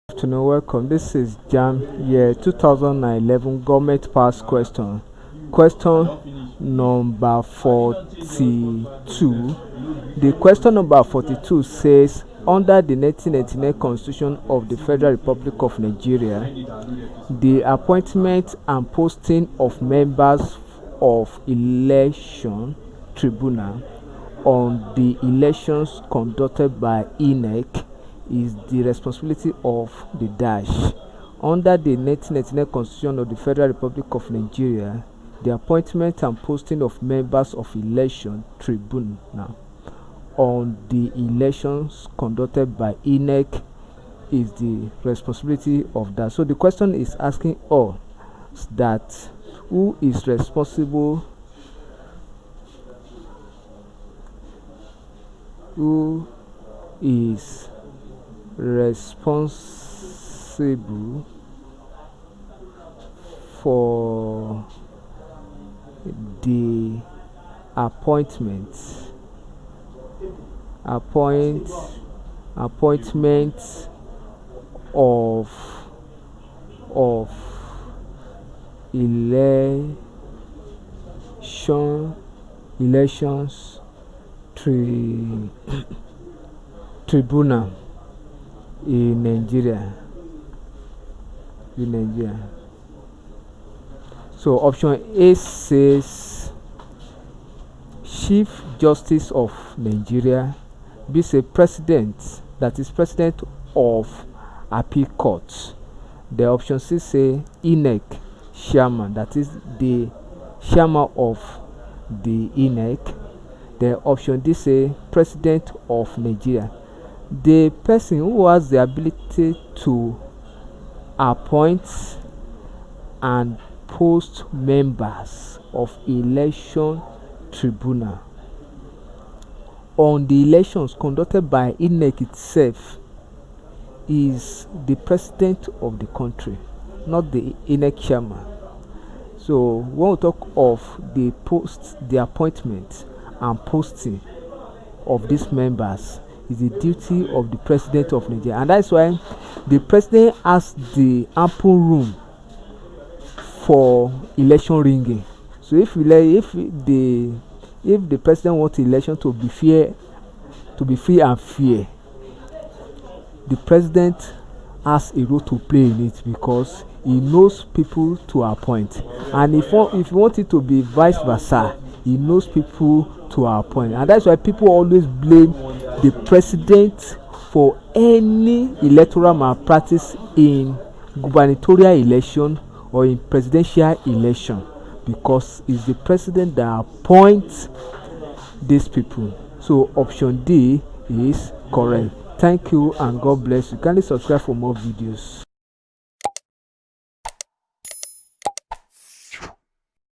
Afternoon, welcome. This is Jamb, year 2011 government pass question. Question number 42. The question number 42 says, under the 1999 Constitution of the Federal Republic of Nigeria, the appointment and posting of members of election tribunal on the elections conducted by INEC is the responsibility of the dash. Under the 1999 Constitution of the Federal Republic of Nigeria, the appointment and posting of members of election tribunal on the elections conducted by INEC is the responsibility of that. So the question is asking us that who is responsible, who is responsible for the appointment of elections tribunal in Nigeria. So option A says Chief Justice of Nigeria. B say President, that is President of Appeal Court. The option C say INEC Chairman, that is the Chairman of the INEC. The option D say President of Nigeria. The person who has the ability to appoint and post members of election tribunal on the elections conducted by INEC itself is the president of the country, not the INEC chairman. So when we talk of the appointment and posting of these members is the duty of the president of Nigeria, and that's why the president has the ample room for election ringing. So if the president wants election to be fair, to be free and fair, the president has a role to play in it because he knows people to appoint, and if you want it to be vice versa, he knows people to appoint. And that's why people always blame the president for any electoral malpractice in gubernatorial election or in presidential election, because it's the president that appoints these people. So option D is correct. Thank you and God bless you. Kindly subscribe for more videos.